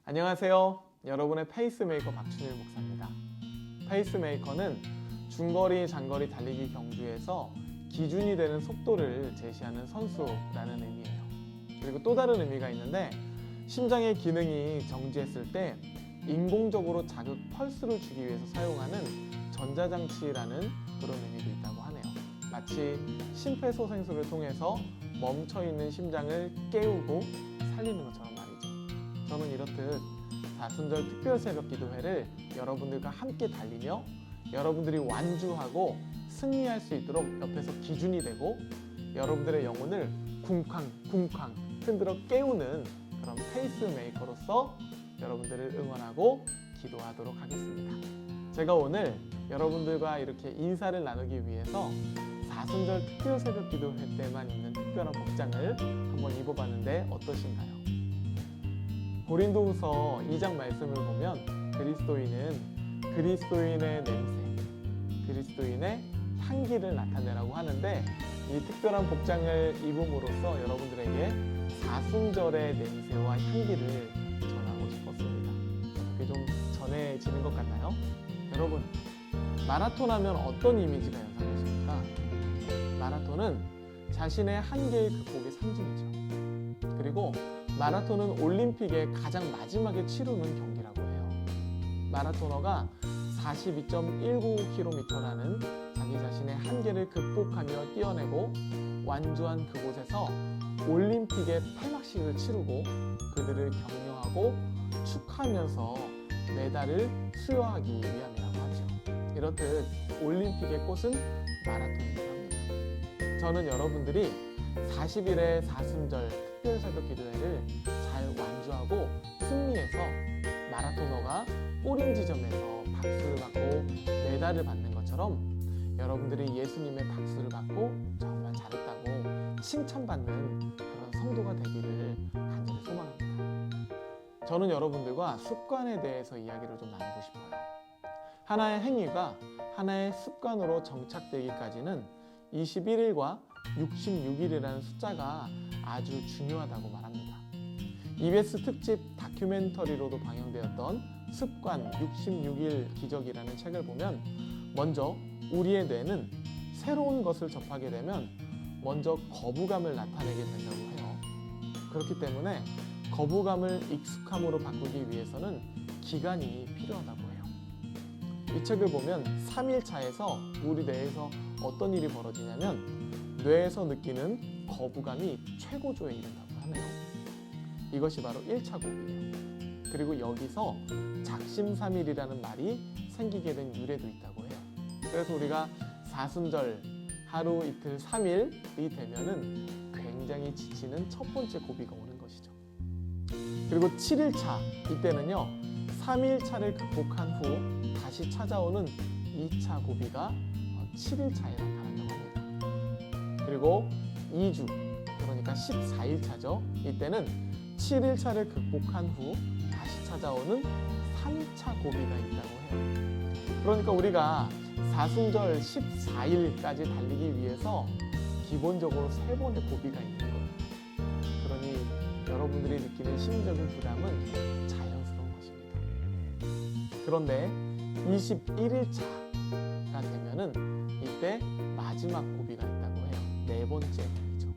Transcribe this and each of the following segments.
안녕하세요. 여러분의 페이스메이커 박춘일 목사입니다. 페이스메이커는 중거리, 장거리 달리기 경주에서 기준이 되는 속도를 제시하는 선수라는 의미예요. 그리고 또 다른 의미가 있는데, 심장의 기능이 정지했을 때 인공적으로 자극 펄스를 주기 위해서 사용하는 전자장치라는 그런 의미도 있다고 하네요. 마치 심폐소생술을 통해서 멈춰있는 심장을 깨우고 살리는 것처럼 말이죠. 저는 이렇듯 사순절 특별 새벽 기도회를 여러분들과 함께 달리며 여러분들이 완주하고 승리할 수 있도록 옆에서 기준이 되고 여러분들의 영혼을 쿵쾅쿵쾅 흔들어 깨우는 그런 페이스메이커로서 여러분들을 응원하고 기도하도록 하겠습니다. 제가 오늘 여러분들과 이렇게 인사를 나누기 위해서 사순절 특별 새벽 기도회 때만 입는 특별한 복장을 한번 입어봤는데 어떠신가요? 고린도후서 2장 말씀을 보면 그리스도인의 냄새, 그리스도인의 향기를 나타내라고 하는데, 이 특별한 복장을 입음으로써 여러분들에게 사순절의 냄새와 향기를 전하고 싶었습니다. 그게 좀 전해지는 것 같나요? 여러분, 마라톤 하면 어떤 이미지가 연상되십니까? 마라톤은 자신의 한계의 극복의 상징이죠. 그리고 마라톤은 올림픽의 가장 마지막에 치르는 경기라고 해요. 마라토너가 42.19km라는 자기 자신의 한계를 극복하며 뛰어내고 완주한 그곳에서 올림픽의 폐막식을 치르고 그들을 격려하고 축하하면서 메달을 수여하기 위함이라고 하죠. 이렇듯 올림픽의 꽃은 마라톤이라고 합니다. 저는 여러분들이 40일의 사순절 특별 새벽 기도회를 잘 완주하고 승리해서 마라토너가 꼬린 지점에서 박수를 받고 메달을 받는 것처럼 여러분들이 예수님의 박수를 받고 정말 잘했다고 칭찬받는 그런 성도가 되기를 간절히 소망합니다. 저는 여러분들과 습관에 대해서 이야기를 좀 나누고 싶어요. 하나의 행위가 하나의 습관으로 정착되기까지는 21일과 66일이라는 숫자가 아주 중요하다고 말합니다. EBS 특집 다큐멘터리로도 방영되었던 습관 66일 기적이라는 책을 보면 먼저 우리의 뇌는 새로운 것을 접하게 되면 먼저 거부감을 나타내게 된다고 해요. 그렇기 때문에 거부감을 익숙함으로 바꾸기 위해서는 기간이 필요하다고 해요. 이 책을 보면 3일차에서 우리 뇌에서 어떤 일이 벌어지냐면 뇌에서 느끼는 거부감이 최고조에 이른다고 하네요. 이것이 바로 1차 고비예요. 그리고 여기서 작심삼일이라는 말이 생기게 된 유래도 있다고 해요. 그래서 우리가 사순절 하루 이틀 3일이 되면은 굉장히 지치는 첫 번째 고비가 오는 것이죠. 그리고 7일차, 이때는요 3일차를 극복한 후 다시 찾아오는 2차 고비가 7일차에 나타난다고 합니다. 그리고 2주, 그러니까 14일차죠. 이때는 7일차를 극복한 후 다시 찾아오는 3차 고비가 있다고 해요. 그러니까 우리가 사순절 14일까지 달리기 위해서 기본적으로 3번의 고비가 있는 거예요. 그러니 여러분들이 느끼는 심리적인 부담은 자연스러운 것입니다. 그런데 21일차가 되면은 이때 마지막 고비가 있다고 해요. 4번째 고비죠.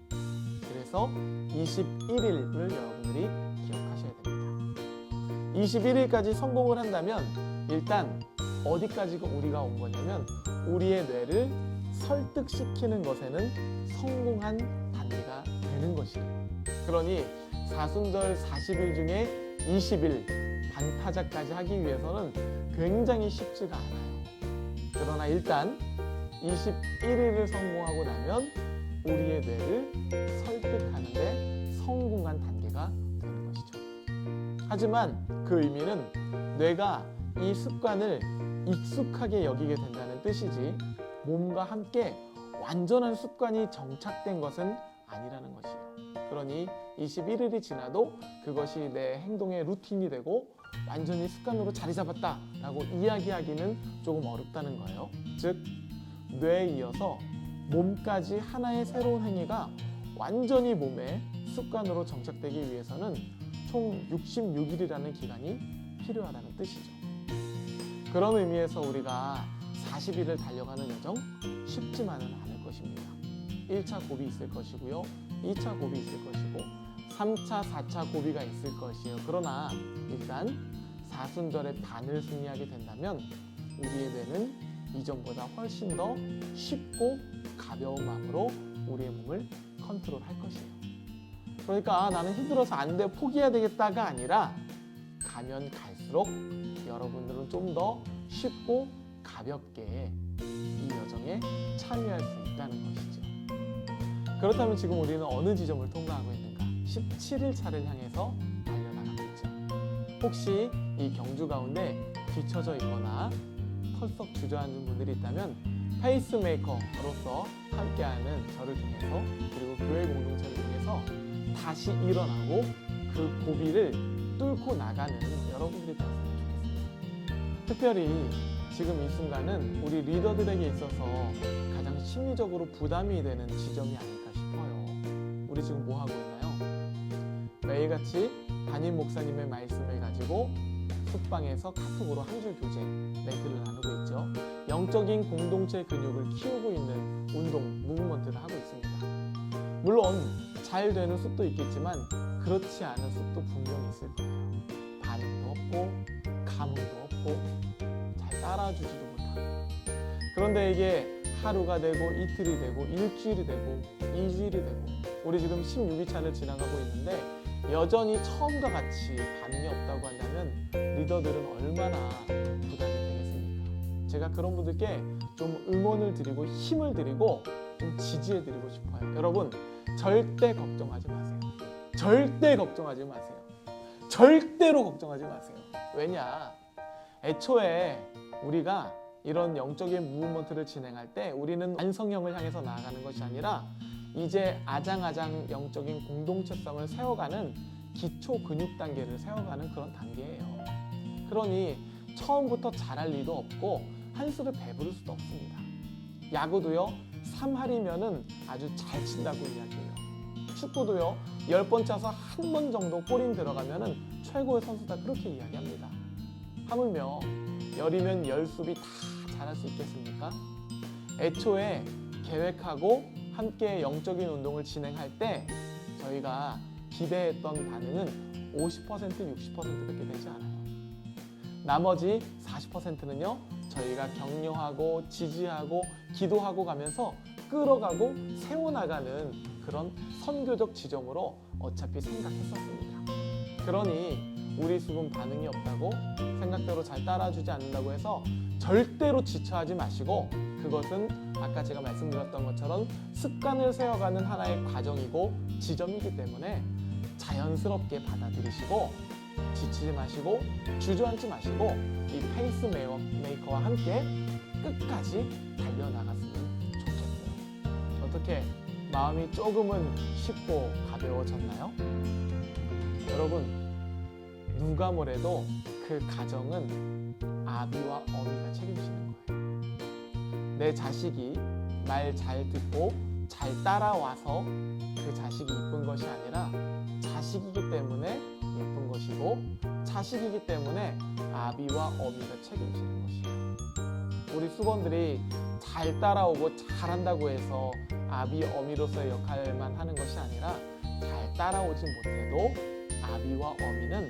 그래서 21일을 여러분들이 기억하셔야 됩니다. 21일까지 성공을 한다면 일단 어디까지가 우리가 온 거냐면 우리의 뇌를 설득시키는 것에는 성공한 단계가 되는 것이에요. 그러니 사순절 40일 중에 20일 반타작까지 하기 위해서는 굉장히 쉽지가 않아요. 그러나 일단 21일을 성공하고 나면 우리의 뇌를 설득하는데 성공한 단계가 되는 것이죠. 하지만 그 의미는 뇌가 이 습관을 익숙하게 여기게 된다는 뜻이지 몸과 함께 완전한 습관이 정착된 것은 아니라는 것이에요. 그러니 21일이 지나도 그것이 내 행동의 루틴이 되고 완전히 습관으로 자리 잡았다라고 이야기하기는 조금 어렵다는 거예요. 즉, 뇌에 이어서 몸까지 하나의 새로운 행위가 완전히 몸에 습관으로 정착되기 위해서는 총 66일이라는 기간이 필요하다는 뜻이죠. 그런 의미에서 우리가 40일을 달려가는 여정 쉽지만은 않을 것입니다. 1차 고비 있을 것이고요. 2차 고비 있을 것이고 3차, 4차 고비가 있을 것이에요. 그러나 일단 사순절의 반을 승리하게 된다면 우리의 배는 이전보다 훨씬 더 쉽고 가벼운 마음으로 우리의 몸을 컨트롤할 것이에요. 그러니까 나는 힘들어서 안 돼, 포기해야 되겠다가 아니라 가면 갈수록 여러분들은 좀 더 쉽고 가볍게 이 여정에 참여할 수 있다는 것이죠. 그렇다면 지금 우리는 어느 지점을 통과하고 있는가? 17일 차를 향해서 달려나가고 있죠. 혹시 이 경주 가운데 뒤처져 있거나 털썩 주저앉은 분들이 있다면 페이스메이커로서 함께하는 저를 통해서 그리고 교회 공동체를 통해서 다시 일어나고 그 고비를 뚫고 나가는 여러분들이 되었으면 좋겠습니다. 특별히 지금 이 순간은 우리 리더들에게 있어서 가장 심리적으로 부담이 되는 지점이 아닐까 싶어요. 우리 지금 뭐 하고 있나요? 매일같이 담임 목사님의 말씀을 가지고 숙방에서 카톡으로 한 줄 교제 멘트를 나누고 있죠. 영적인 공동체 근육을 키우고 있는 운동, 무브먼트를 하고 있습니다. 물론 잘 되는 숲도 있겠지만 그렇지 않은 숲도 분명히 있을 거예요. 반응도 없고 감흥도 없고 잘 따라주지도 못하고. 그런데 이게 하루가 되고 이틀이 되고 일주일이 되고 2주일이 되고 우리 지금 16일차를 지나가고 있는데 여전히 처음과 같이 반응이 없다고 한다면 리더들은 얼마나 부담이 되겠습니까? 제가 그런 분들께 좀 응원을 드리고 힘을 드리고 좀 지지해 드리고 싶어요. 여러분 절대 걱정하지 마세요. 절대 걱정하지 마세요. 절대로 걱정하지 마세요. 왜냐? 애초에 우리가 이런 영적인 무브먼트를 진행할 때 우리는 완성형을 향해서 나아가는 것이 아니라 이제 아장아장 영적인 공동체성을 세워가는 기초 근육 단계를 세워가는 그런 단계예요. 그러니 처음부터 잘할 리도 없고 한 수를 배부를 수도 없습니다. 야구도요 3할이면은 아주 잘 친다고 이야기해요. 축구도요 10번 차서 한 번 정도 골인 들어가면은 최고의 선수다 그렇게 이야기합니다. 하물며 10이면 10수비 다 잘할 수 있겠습니까? 애초에 계획하고 함께 영적인 운동을 진행할 때 저희가 기대했던 반응은 50%, 60%밖에 되지 않아요. 나머지 40%는요 저희가 격려하고 지지하고 기도하고 가면서 끌어가고 세워나가는 그런 선교적 지점으로 어차피 생각했었습니다. 그러니 우리 수분 반응이 없다고 생각대로 잘 따라주지 않는다고 해서 절대로 지쳐하지 마시고 그것은 아까 제가 말씀드렸던 것처럼 습관을 세워가는 하나의 과정이고 지점이기 때문에 자연스럽게 받아들이시고 지치지 마시고 주저앉지 마시고 이 페이스메이커와 함께 끝까지 달려나갔으면 좋겠어요. 어떻게 마음이 조금은 쉽고 가벼워졌나요? 여러분 누가 뭐래도 그 가정은 아비와 어미가 책임지는 거예요. 내 자식이 말 잘 듣고 잘 따라와서 그 자식이 이쁜 것이 아니라 자식이기 때문에 예쁜 것이고 자식이기 때문에 아비와 어미가 책임지는 것이에요. 우리 수건들이 잘 따라오고 잘한다고 해서 아비, 어미로서의 역할만 하는 것이 아니라 잘 따라오지 못해도 아비와 어미는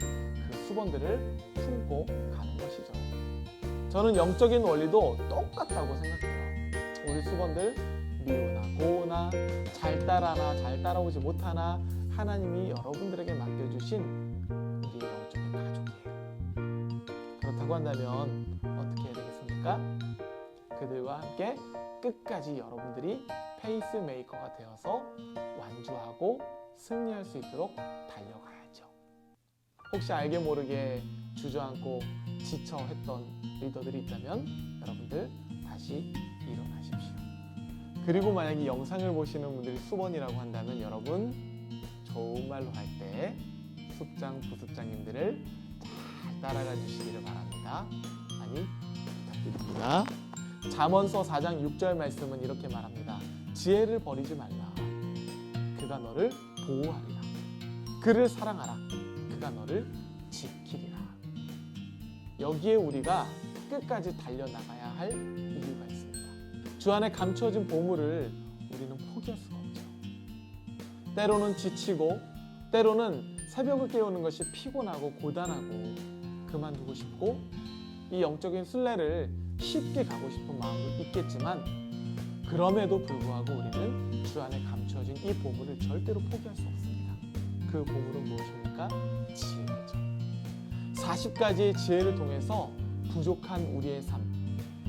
그 수건들을 품고 가는 것이죠. 저는 영적인 원리도 똑같다고 생각해요. 우리 수건들 미우나 고우나 잘 따라나 잘 따라오지 못하나 하나님이 여러분들에게 맡겨주신 우리 영적인 가족이에요. 그렇다고 한다면 어떻게 해야 되겠습니까? 그들과 함께 끝까지 여러분들이 페이스메이커가 되어서 완주하고 승리할 수 있도록 달려가야죠. 혹시 알게 모르게 주저앉고 지쳐했던 리더들이 있다면 여러분들 다시 일어나십시오. 그리고 만약 이 영상을 보시는 분들이 수번이라고 한다면 여러분 좋은 말로 할 때 숙장, 부숙장님들을 잘 따라가 주시기를 바랍니다. 많이 부탁드립니다. 잠언서 4장 6절 말씀은 이렇게 말합니다. 지혜를 버리지 말라. 그가 너를 보호하리라. 그를 사랑하라. 그가 너를 지키리라. 여기에 우리가 끝까지 달려나가야 할 이유가 있습니다. 주 안에 감춰진 보물을 우리는 포기할 수가 없죠. 때로는 지치고 때로는 새벽을 깨우는 것이 피곤하고 고단하고 그만두고 싶고 이 영적인 순례를 쉽게 가고 싶은 마음도 있겠지만 그럼에도 불구하고 우리는 주 안에 감춰진 이 보물을 절대로 포기할 수 없습니다. 그 보물은 무엇입니까? 지혜죠. 40가지의 지혜를 통해서 부족한 우리의 삶,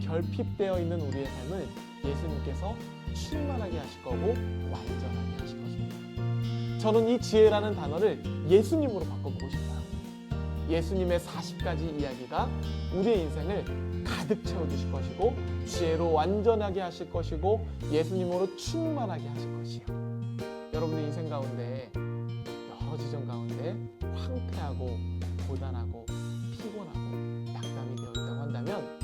결핍되어 있는 우리의 삶을 예수님께서 충만하게 하실 거고 완전하게 하실 것입니다. 저는 이 지혜라는 단어를 예수님으로 바꿔보고 싶어요. 예수님의 40가지 이야기가 우리의 인생을 가득 채워주실 것이고 지혜로 완전하게 하실 것이고 예수님으로 충만하게 하실 것이요. 여러분의 인생 가운데 여러 지점 가운데 황폐하고 고단하고 피곤하고 낙담이 되어 있다고 한다면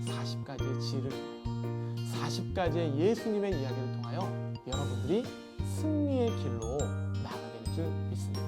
40가지의 지혜를 통하여 40가지의 예수님의 이야기를 통하여 여러분들이 승리의 길로 나아가게 될 줄 믿습니다.